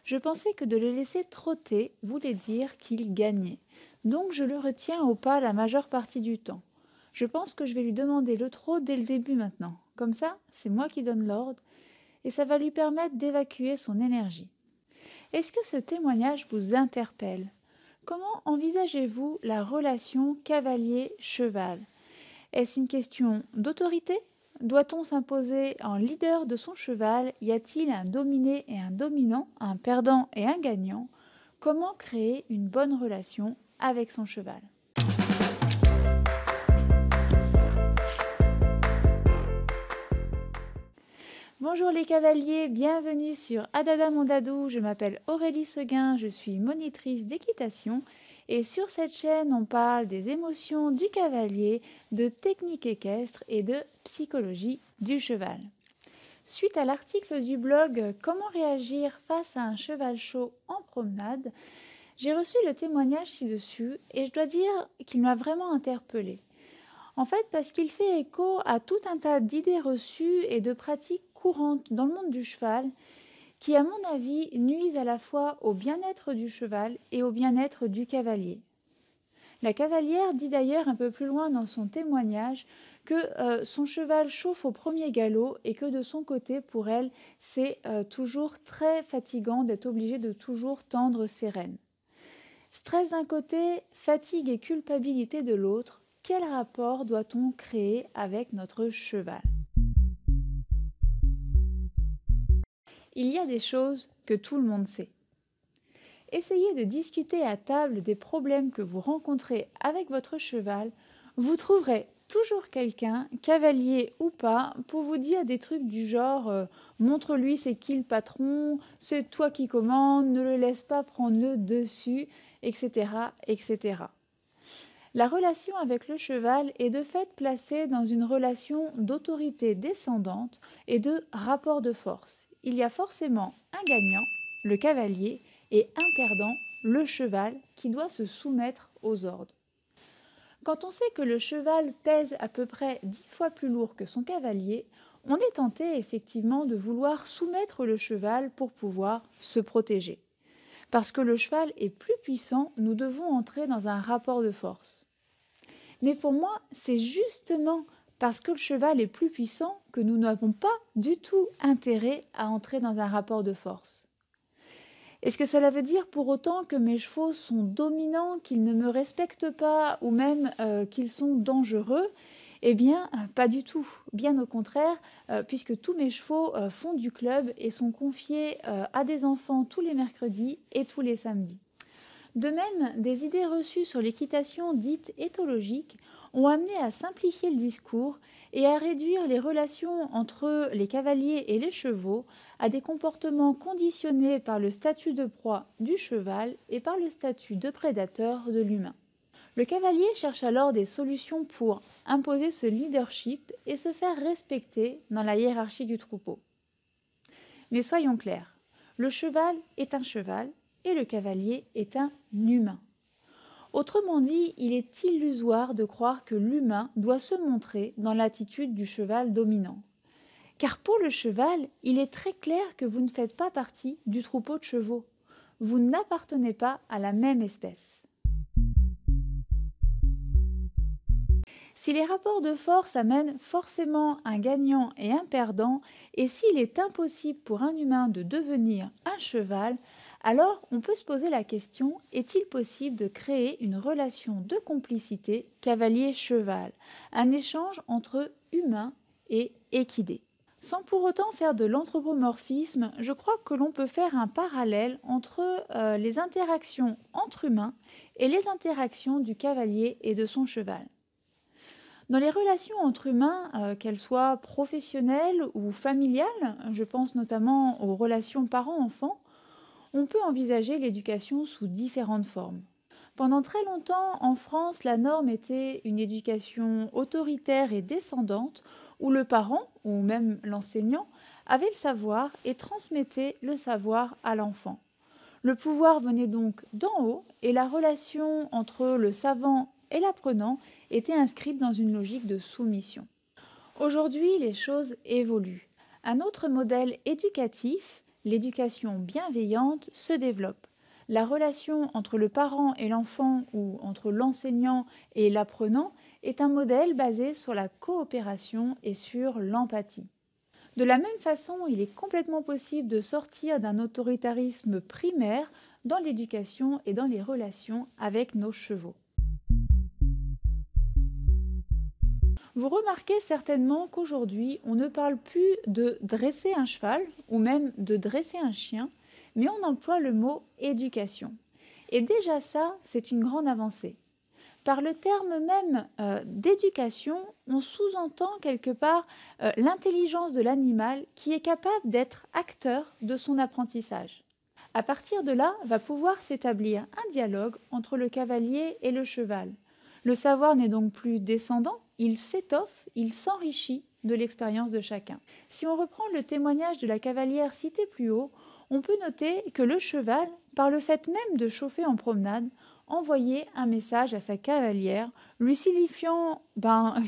Je pensais que de le laisser trotter voulait dire qu'il gagnait. Donc je le retiens au pas la majeure partie du temps. Je pense que je vais lui demander le trot dès le début maintenant. Comme ça, c'est moi qui donne l'ordre et ça va lui permettre d'évacuer son énergie. Est-ce que ce témoignage vous interpelle? Comment envisagez-vous la relation cavalier-cheval? Est-ce une question d'autorité? Doit-on s'imposer en leader de son cheval? Y a-t-il un dominé et un dominant, un perdant et un gagnant? Comment créer une bonne relation avec son cheval? Bonjour les cavaliers, bienvenue sur Adada Mondadou, je m'appelle Aurélie Seguin, je suis monitrice d'équitation et sur cette chaîne on parle des émotions du cavalier, de techniques équestres et de psychologie du cheval. Suite à l'article du blog Comment réagir face à un cheval chaud en promenade, j'ai reçu le témoignage ci-dessus et je dois dire qu'il m'a vraiment interpellée. En fait, parce qu'il fait écho à tout un tas d'idées reçues et de pratiques courantes dans le monde du cheval qui, à mon avis, nuisent à la fois au bien-être du cheval et au bien-être du cavalier. La cavalière dit d'ailleurs un peu plus loin dans son témoignage que son cheval chauffe au premier galop et que de son côté, pour elle, c'est toujours très fatigant d'être obligée de toujours tendre ses rênes. Stress d'un côté, fatigue et culpabilité de l'autre, quel rapport doit-on créer avec notre cheval? Il y a des choses que tout le monde sait. Essayez de discuter à table des problèmes que vous rencontrez avec votre cheval. Vous trouverez toujours quelqu'un, cavalier ou pas, pour vous dire des trucs du genre montre-lui c'est qui le patron, c'est toi qui commandes, ne le laisse pas prendre le dessus, etc., etc. La relation avec le cheval est de fait placée dans une relation d'autorité descendante et de rapport de force. Il y a forcément un gagnant, le cavalier, et un perdant, le cheval, qui doit se soumettre aux ordres. Quand on sait que le cheval pèse à peu près 10 fois plus lourd que son cavalier, on est tenté effectivement de vouloir soumettre le cheval pour pouvoir se protéger. Parce que le cheval est plus puissant, nous devons entrer dans un rapport de force. Mais pour moi, c'est justement parce que le cheval est plus puissant que nous n'avons pas du tout intérêt à entrer dans un rapport de force. Est-ce que cela veut dire pour autant que mes chevaux sont dominants, qu'ils ne me respectent pas ou même qu'ils sont dangereux? Eh bien, pas du tout. Bien au contraire, puisque tous mes chevaux font du club et sont confiés à des enfants tous les mercredis et tous les samedis. De même, des idées reçues sur l'équitation dite éthologique ont amené à simplifier le discours et à réduire les relations entre les cavaliers et les chevaux à des comportements conditionnés par le statut de proie du cheval et par le statut de prédateur de l'humain. Le cavalier cherche alors des solutions pour imposer ce leadership et se faire respecter dans la hiérarchie du troupeau. Mais soyons clairs, le cheval est un cheval et le cavalier est un humain. Autrement dit, il est illusoire de croire que l'humain doit se montrer dans l'attitude du cheval dominant. Car pour le cheval, il est très clair que vous ne faites pas partie du troupeau de chevaux. Vous n'appartenez pas à la même espèce. Si les rapports de force amènent forcément un gagnant et un perdant, et s'il est impossible pour un humain de devenir un cheval, alors on peut se poser la question, est-il possible de créer une relation de complicité cavalier-cheval, un échange entre humain et équidé? Sans pour autant faire de l'anthropomorphisme, je crois que l'on peut faire un parallèle entre les interactions entre humains et les interactions du cavalier et de son cheval. Dans les relations entre humains, qu'elles soient professionnelles ou familiales, je pense notamment aux relations parents-enfants, on peut envisager l'éducation sous différentes formes. Pendant très longtemps, en France, la norme était une éducation autoritaire et descendante, où le parent, ou même l'enseignant, avait le savoir et transmettait le savoir à l'enfant. Le pouvoir venait donc d'en haut, et la relation entre le savant et l'apprenant était inscrite dans une logique de soumission. Aujourd'hui, les choses évoluent. Un autre modèle éducatif, l'éducation bienveillante se développe. La relation entre le parent et l'enfant ou entre l'enseignant et l'apprenant est un modèle basé sur la coopération et sur l'empathie. De la même façon, il est complètement possible de sortir d'un autoritarisme primaire dans l'éducation et dans les relations avec nos chevaux. Vous remarquez certainement qu'aujourd'hui, on ne parle plus de dresser un cheval ou même de dresser un chien, mais on emploie le mot éducation. Et déjà ça, c'est une grande avancée. Par le terme même d'éducation, on sous-entend quelque part l'intelligence de l'animal qui est capable d'être acteur de son apprentissage. À partir de là, va pouvoir s'établir un dialogue entre le cavalier et le cheval. Le savoir n'est donc plus descendant, il s'étoffe, il s'enrichit de l'expérience de chacun. Si on reprend le témoignage de la cavalière cité plus haut, on peut noter que le cheval, par le fait même de chauffer en promenade, envoyait un message à sa cavalière, lui signifiant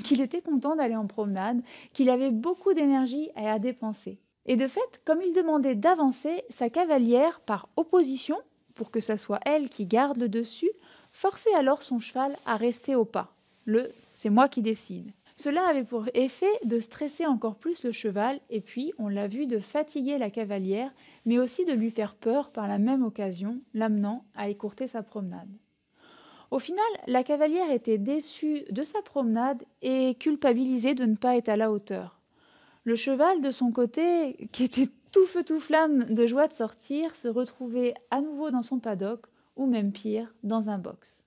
qu'il était content d'aller en promenade, qu'il avait beaucoup d'énergie à dépenser. Et de fait, comme il demandait d'avancer, sa cavalière, par opposition, pour que ce soit elle qui garde le dessus, forçait alors son cheval à rester au pas. « c'est moi qui décide ». Cela avait pour effet de stresser encore plus le cheval et puis, on l'a vu, de fatiguer la cavalière, mais aussi de lui faire peur par la même occasion, l'amenant à écourter sa promenade. Au final, la cavalière était déçue de sa promenade et culpabilisée de ne pas être à la hauteur. Le cheval, de son côté, qui était tout feu tout flamme de joie de sortir, se retrouvait à nouveau dans son paddock, ou même pire, dans un box.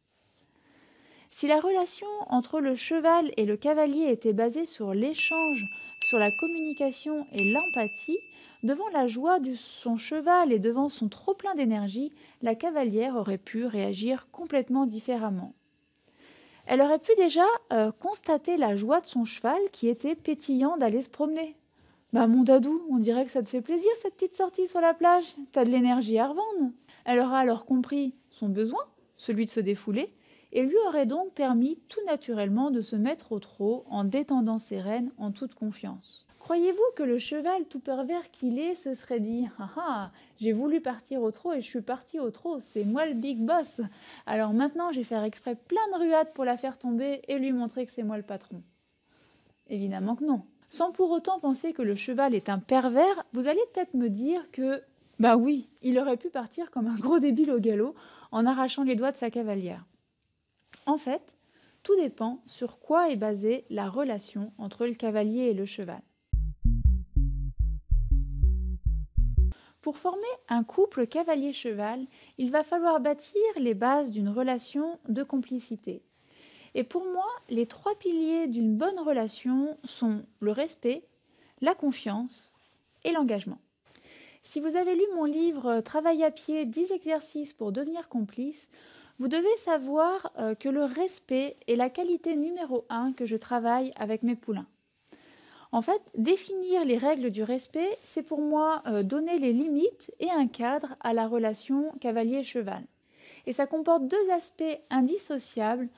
Si la relation entre le cheval et le cavalier était basée sur l'échange, sur la communication et l'empathie, devant la joie de son cheval et devant son trop-plein d'énergie, la cavalière aurait pu réagir complètement différemment. Elle aurait pu déjà constater la joie de son cheval qui était pétillant d'aller se promener. « Mon dadou, on dirait que ça te fait plaisir cette petite sortie sur la plage, t'as de l'énergie à revendre !» Elle aura alors compris son besoin, celui de se défouler, et lui aurait donc permis tout naturellement de se mettre au trot en détendant ses rênes en toute confiance. Croyez-vous que le cheval tout pervers qu'il est se serait dit « Ah ah, j'ai voulu partir au trot et je suis parti au trot, c'est moi le big boss. Alors maintenant je vais faire exprès plein de ruades pour la faire tomber et lui montrer que c'est moi le patron. » Évidemment que non. Sans pour autant penser que le cheval est un pervers, vous allez peut-être me dire que oui, il aurait pu partir comme un gros débile au galop en arrachant les doigts de sa cavalière. En fait, tout dépend sur quoi est basée la relation entre le cavalier et le cheval. Pour former un couple cavalier-cheval, il va falloir bâtir les bases d'une relation de complicité. Et pour moi, les 3 piliers d'une bonne relation sont le respect, la confiance et l'engagement. Si vous avez lu mon livre « Travail à pied, 10 exercices pour devenir complice », vous devez savoir que le respect est la qualité numéro 1 que je travaille avec mes poulains. En fait, définir les règles du respect, c'est pour moi donner les limites et un cadre à la relation cavalier-cheval. Et ça comporte 2 aspects indissociables,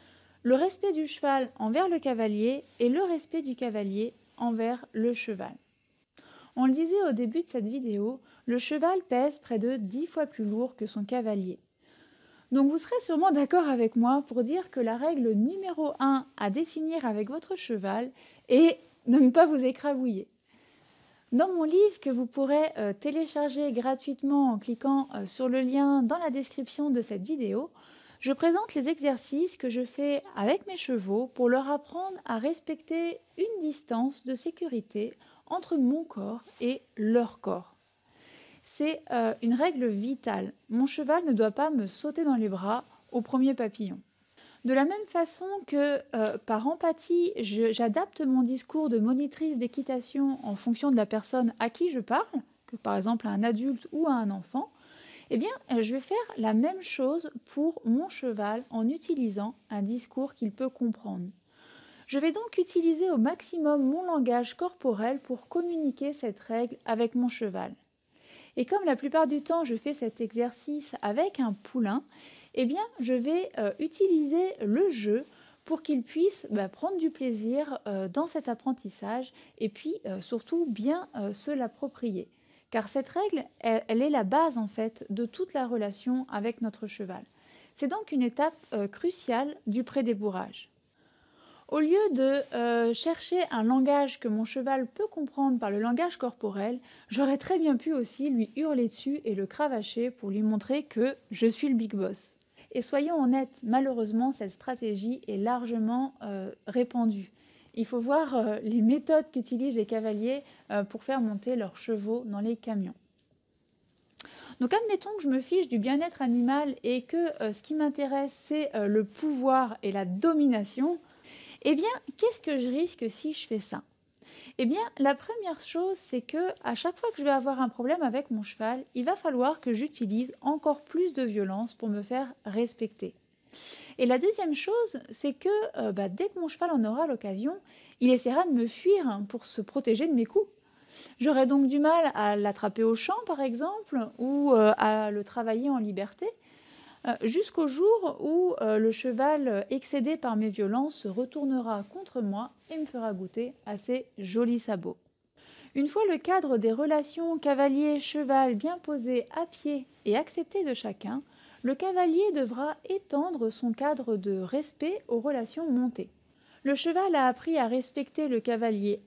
le respect du cheval envers le cavalier et le respect du cavalier envers le cheval. On le disait au début de cette vidéo, le cheval pèse près de 10 fois plus lourd que son cavalier. Donc vous serez sûrement d'accord avec moi pour dire que la règle numéro 1 à définir avec votre cheval est de ne pas vous écrabouiller. Dans mon livre que vous pourrez télécharger gratuitement en cliquant sur le lien dans la description de cette vidéo, je présente les exercices que je fais avec mes chevaux pour leur apprendre à respecter une distance de sécurité entre mon corps et leur corps. C'est une règle vitale. Mon cheval ne doit pas me sauter dans les bras au premier papillon. De la même façon que par empathie, j'adapte mon discours de monitrice d'équitation en fonction de la personne à qui je parle, que par exemple à un adulte ou à un enfant, eh bien, je vais faire la même chose pour mon cheval en utilisant un discours qu'il peut comprendre. Je vais donc utiliser au maximum mon langage corporel pour communiquer cette règle avec mon cheval. Et comme la plupart du temps, je fais cet exercice avec un poulain, eh bien, je vais utiliser le jeu pour qu'il puisse prendre du plaisir dans cet apprentissage et puis surtout bien se l'approprier. car cette règle, elle est la base en fait de toute la relation avec notre cheval. C'est donc une étape cruciale du prédébourrage. Au lieu de chercher un langage que mon cheval peut comprendre par le langage corporel, j'aurais très bien pu aussi lui hurler dessus et le cravacher pour lui montrer que je suis le big boss. Et soyons honnêtes, malheureusement, cette stratégie est largement répandue. Il faut voir les méthodes qu'utilisent les cavaliers pour faire monter leurs chevaux dans les camions. Donc admettons que je me fiche du bien-être animal et que ce qui m'intéresse c'est le pouvoir et la domination. Eh bien, qu'est-ce que je risque si je fais ça? Eh bien, la première chose, c'est que à chaque fois que je vais avoir un problème avec mon cheval, il va falloir que j'utilise encore plus de violence pour me faire respecter. Et la deuxième chose, c'est que dès que mon cheval en aura l'occasion, il essaiera de me fuir pour se protéger de mes coups. J'aurai donc du mal à l'attraper au champ, par exemple, ou à le travailler en liberté, jusqu'au jour où le cheval, excédé par mes violences, se retournera contre moi et me fera goûter à ses jolis sabots. Une fois le cadre des relations cavalier-cheval bien posé à pied et accepté de chacun, le cavalier devra étendre son cadre de respect aux relations montées. Le cheval a appris à respecter le cavalier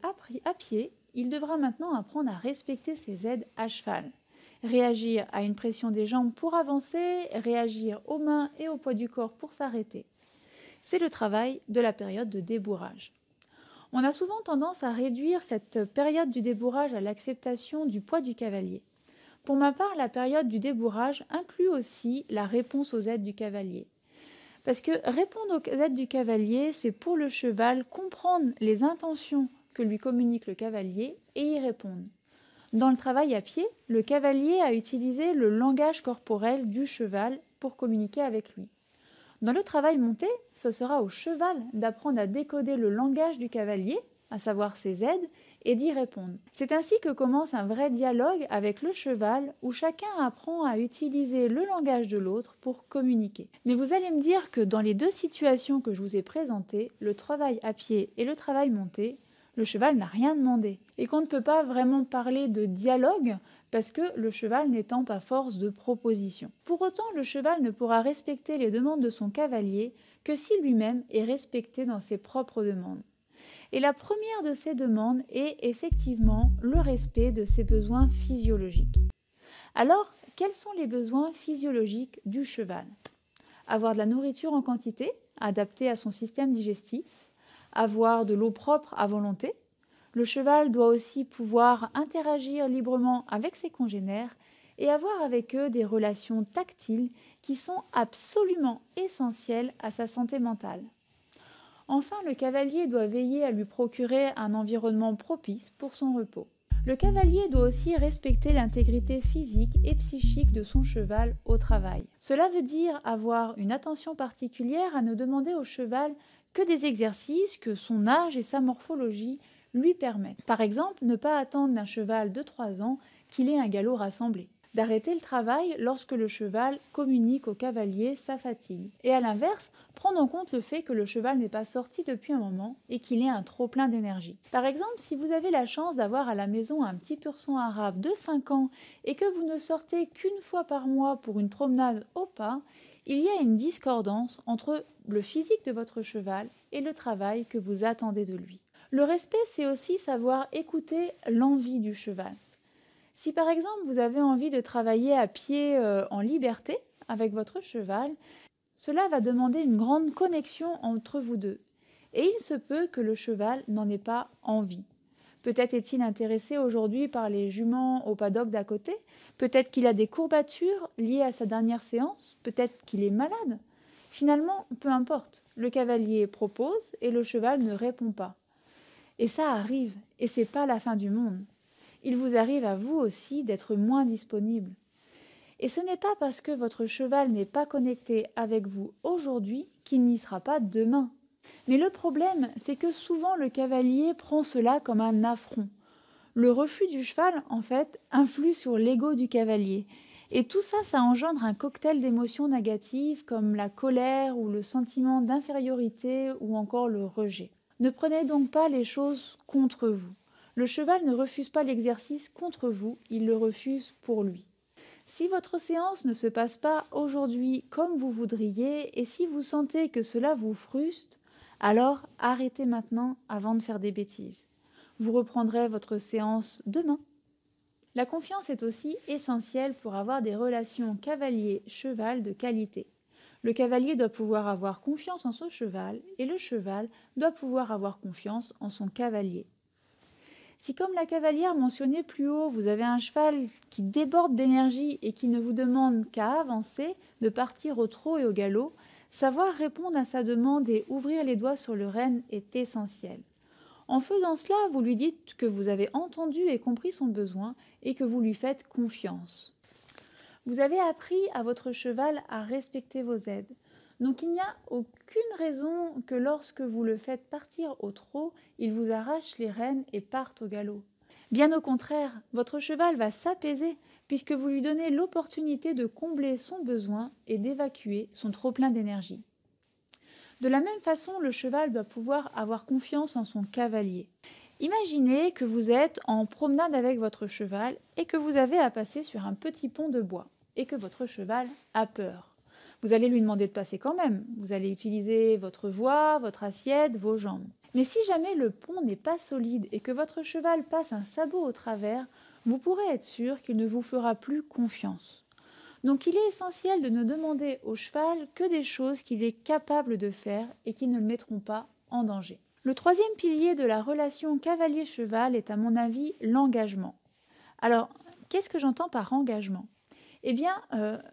à pied, il devra maintenant apprendre à respecter ses aides à cheval. Réagir à une pression des jambes pour avancer, réagir aux mains et au poids du corps pour s'arrêter. C'est le travail de la période de débourrage. On a souvent tendance à réduire cette période du débourrage à l'acceptation du poids du cavalier. Pour ma part, la période du débourrage inclut aussi la réponse aux aides du cavalier. Parce que répondre aux aides du cavalier, c'est pour le cheval comprendre les intentions que lui communique le cavalier et y répondre. Dans le travail à pied, le cavalier a utilisé le langage corporel du cheval pour communiquer avec lui. Dans le travail monté, ce sera au cheval d'apprendre à décoder le langage du cavalier, à savoir ses aides, et d'y répondre. C'est ainsi que commence un vrai dialogue avec le cheval où chacun apprend à utiliser le langage de l'autre pour communiquer. Mais vous allez me dire que dans les deux situations que je vous ai présentées, le travail à pied et le travail monté, le cheval n'a rien demandé et qu'on ne peut pas vraiment parler de dialogue parce que le cheval n'étant pas force de proposition. Pour autant, le cheval ne pourra respecter les demandes de son cavalier que si lui-même est respecté dans ses propres demandes. Et la première de ces demandes est effectivement le respect de ses besoins physiologiques. Alors, quels sont les besoins physiologiques du cheval? Avoir de la nourriture en quantité, adaptée à son système digestif, avoir de l'eau propre à volonté. Le cheval doit aussi pouvoir interagir librement avec ses congénères et avoir avec eux des relations tactiles qui sont absolument essentielles à sa santé mentale. Enfin, le cavalier doit veiller à lui procurer un environnement propice pour son repos. Le cavalier doit aussi respecter l'intégrité physique et psychique de son cheval au travail. Cela veut dire avoir une attention particulière à ne demander au cheval que des exercices que son âge et sa morphologie lui permettent. Par exemple, ne pas attendre d'un cheval de 3 ans qu'il ait un galop rassemblé. D'arrêter le travail lorsque le cheval communique au cavalier sa fatigue. Et à l'inverse, prendre en compte le fait que le cheval n'est pas sorti depuis un moment et qu'il ait un trop-plein d'énergie. Par exemple, si vous avez la chance d'avoir à la maison un petit pur sang arabe de 5 ans et que vous ne sortez qu'une fois par mois pour une promenade au pas, il y a une discordance entre le physique de votre cheval et le travail que vous attendez de lui. Le respect, c'est aussi savoir écouter l'envie du cheval. Si par exemple vous avez envie de travailler à pied en liberté avec votre cheval, cela va demander une grande connexion entre vous deux. Et il se peut que le cheval n'en ait pas envie. Peut-être est-il intéressé aujourd'hui par les juments au paddock d'à côté. Peut-être qu'il a des courbatures liées à sa dernière séance. Peut-être qu'il est malade. Finalement, peu importe. Le cavalier propose et le cheval ne répond pas. Et ça arrive. Et c'est pas la fin du monde. Il vous arrive à vous aussi d'être moins disponible. Et ce n'est pas parce que votre cheval n'est pas connecté avec vous aujourd'hui qu'il n'y sera pas demain. Mais le problème, c'est que souvent le cavalier prend cela comme un affront. Le refus du cheval, en fait, influe sur l'ego du cavalier. Et tout ça, ça engendre un cocktail d'émotions négatives comme la colère ou le sentiment d'infériorité ou encore le rejet. Ne prenez donc pas les choses contre vous. Le cheval ne refuse pas l'exercice contre vous, il le refuse pour lui. Si votre séance ne se passe pas aujourd'hui comme vous voudriez et si vous sentez que cela vous frustre, alors arrêtez maintenant avant de faire des bêtises. Vous reprendrez votre séance demain. La confiance est aussi essentielle pour avoir des relations cavalier-cheval de qualité. Le cavalier doit pouvoir avoir confiance en son cheval et le cheval doit pouvoir avoir confiance en son cavalier. Si comme la cavalière mentionnée plus haut, vous avez un cheval qui déborde d'énergie et qui ne vous demande qu'à avancer, de partir au trot et au galop, savoir répondre à sa demande et ouvrir les doigts sur le renne est essentiel. En faisant cela, vous lui dites que vous avez entendu et compris son besoin et que vous lui faites confiance. Vous avez appris à votre cheval à respecter vos aides. Donc il n'y a aucune raison que lorsque vous le faites partir au trot, il vous arrache les rênes et parte au galop. Bien au contraire, votre cheval va s'apaiser puisque vous lui donnez l'opportunité de combler son besoin et d'évacuer son trop-plein d'énergie. De la même façon, le cheval doit pouvoir avoir confiance en son cavalier. Imaginez que vous êtes en promenade avec votre cheval et que vous avez à passer sur un petit pont de bois et que votre cheval a peur. Vous allez lui demander de passer quand même. Vous allez utiliser votre voix, votre assiette, vos jambes. Mais si jamais le pont n'est pas solide et que votre cheval passe un sabot au travers, vous pourrez être sûr qu'il ne vous fera plus confiance. Donc il est essentiel de ne demander au cheval que des choses qu'il est capable de faire et qui ne le mettront pas en danger. Le troisième pilier de la relation cavalier-cheval est à mon avis l'engagement. Alors, qu'est-ce que j'entends par engagement ? Eh bien,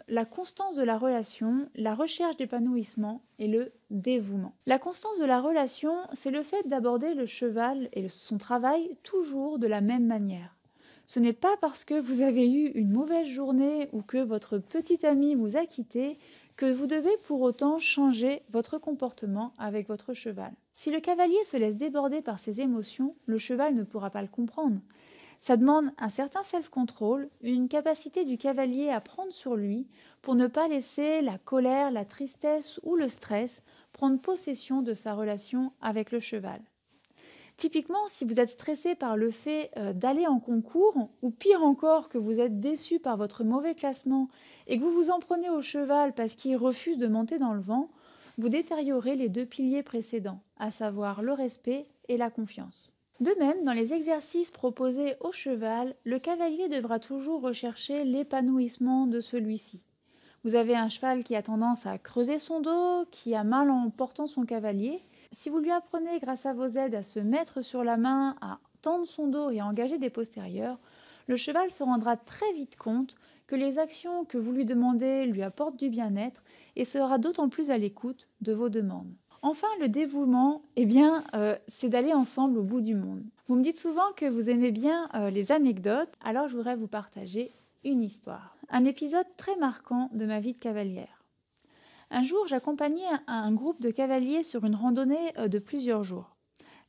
la constance de la relation, la recherche d'épanouissement et le dévouement. La constance de la relation, c'est le fait d'aborder le cheval et son travail toujours de la même manière. Ce n'est pas parce que vous avez eu une mauvaise journée ou que votre petit ami vous a quitté que vous devez pour autant changer votre comportement avec votre cheval. Si le cavalier se laisse déborder par ses émotions, le cheval ne pourra pas le comprendre. Ça demande un certain self-control, une capacité du cavalier à prendre sur lui pour ne pas laisser la colère, la tristesse ou le stress prendre possession de sa relation avec le cheval. Typiquement, si vous êtes stressé par le fait d'aller en concours, ou pire encore que vous êtes déçu par votre mauvais classement et que vous vous en prenez au cheval parce qu'il refuse de monter dans le vent, vous détériorez les deux piliers précédents, à savoir le respect et la confiance. De même, dans les exercices proposés au cheval, le cavalier devra toujours rechercher l'épanouissement de celui-ci. Vous avez un cheval qui a tendance à creuser son dos, qui a mal en portant son cavalier. Si vous lui apprenez grâce à vos aides à se mettre sur la main, à tendre son dos et à engager des postérieurs, le cheval se rendra très vite compte que les actions que vous lui demandez lui apportent du bien-être et sera d'autant plus à l'écoute de vos demandes. Enfin, le dévouement, c'est d'aller ensemble au bout du monde. Vous me dites souvent que vous aimez bien les anecdotes, alors je voudrais vous partager une histoire. Un épisode très marquant de ma vie de cavalière. Un jour, j'accompagnais un groupe de cavaliers sur une randonnée de plusieurs jours.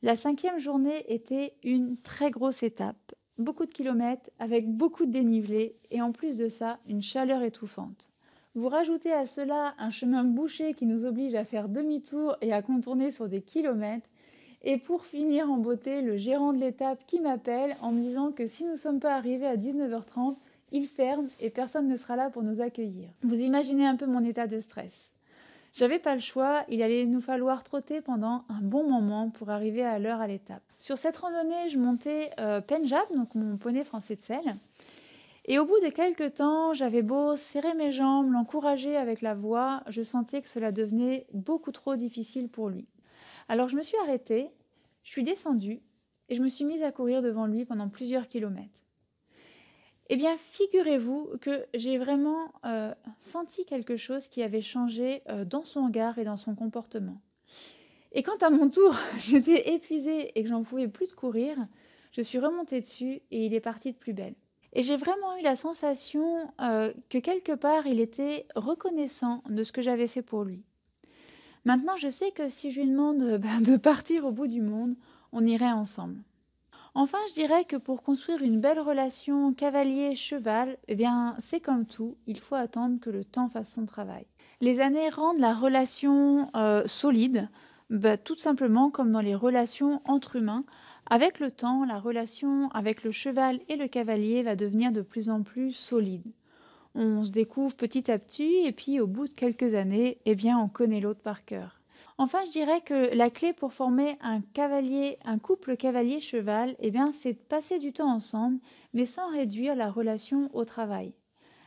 La 5e journée était une très grosse étape, beaucoup de kilomètres, avec beaucoup de dénivelé et en plus de ça, une chaleur étouffante. Vous rajoutez à cela un chemin bouché qui nous oblige à faire demi-tour et à contourner sur des kilomètres. Et pour finir en beauté, le gérant de l'étape qui m'appelle en me disant que si nous ne sommes pas arrivés à 19h30, il ferme et personne ne sera là pour nous accueillir. Vous imaginez un peu mon état de stress. J'avais pas le choix, il allait nous falloir trotter pendant un bon moment pour arriver à l'heure à l'étape. Sur cette randonnée, je montais Pendjab, donc mon poney français de selle. Et au bout de quelques temps, j'avais beau serrer mes jambes, l'encourager avec la voix, je sentais que cela devenait beaucoup trop difficile pour lui. Alors je me suis arrêtée, je suis descendue et je me suis mise à courir devant lui pendant plusieurs kilomètres. Eh bien, figurez-vous que j'ai vraiment senti quelque chose qui avait changé dans son regard et dans son comportement. Et quand à mon tour, j'étais épuisée et que j'en pouvais plus de courir, je suis remontée dessus et il est parti de plus belle. Et j'ai vraiment eu la sensation que quelque part, il était reconnaissant de ce que j'avais fait pour lui. Maintenant, je sais que si je lui demande de partir au bout du monde, on irait ensemble. Enfin, je dirais que pour construire une belle relation cavalier-cheval, c'est comme tout, il faut attendre que le temps fasse son travail. Les années rendent la relation solide, tout simplement comme dans les relations entre humains, Avec le temps, la relation avec le cheval et le cavalier va devenir de plus en plus solide. On se découvre petit à petit et puis au bout de quelques années, eh bien, on connaît l'autre par cœur. Enfin, je dirais que la clé pour former un couple cavalier-cheval, eh bien, c'est de passer du temps ensemble, mais sans réduire la relation au travail.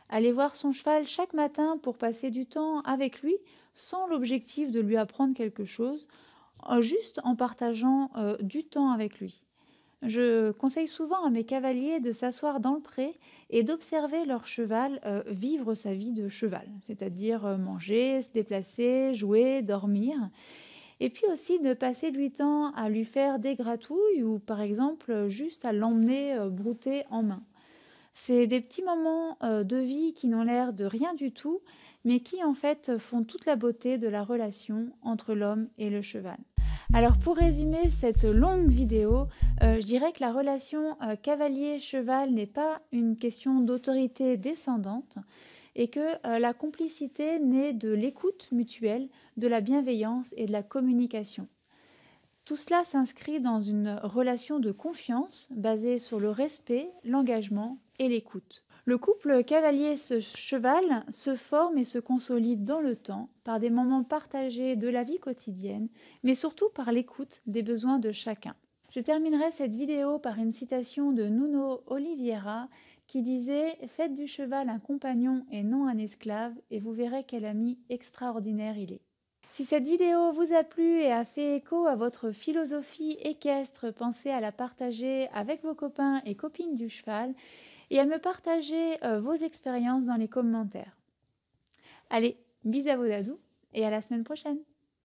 Aller voir son cheval chaque matin pour passer du temps avec lui, sans l'objectif de lui apprendre quelque chose, juste en partageant du temps avec lui. Je conseille souvent à mes cavaliers de s'asseoir dans le pré et d'observer leur cheval vivre sa vie de cheval, c'est-à-dire manger, se déplacer, jouer, dormir. Et puis aussi de passer du temps à lui faire des gratouilles ou par exemple juste à l'emmener brouter en main. C'est des petits moments de vie qui n'ont l'air de rien du tout, mais qui en fait font toute la beauté de la relation entre l'homme et le cheval. Alors pour résumer cette longue vidéo, je dirais que la relation cavalier-cheval n'est pas une question d'autorité descendante et que la complicité naît de l'écoute mutuelle, de la bienveillance et de la communication. Tout cela s'inscrit dans une relation de confiance basée sur le respect, l'engagement et l'écoute. Le couple cavalier-cheval se forme et se consolide dans le temps par des moments partagés de la vie quotidienne, mais surtout par l'écoute des besoins de chacun. Je terminerai cette vidéo par une citation de Nuno Oliveira qui disait « Faites du cheval un compagnon et non un esclave et vous verrez quel ami extraordinaire il est ». Si cette vidéo vous a plu et a fait écho à votre philosophie équestre, pensez à la partager avec vos copains et copines du cheval et à me partager vos expériences dans les commentaires. Allez, bis à vos dadous et à la semaine prochaine.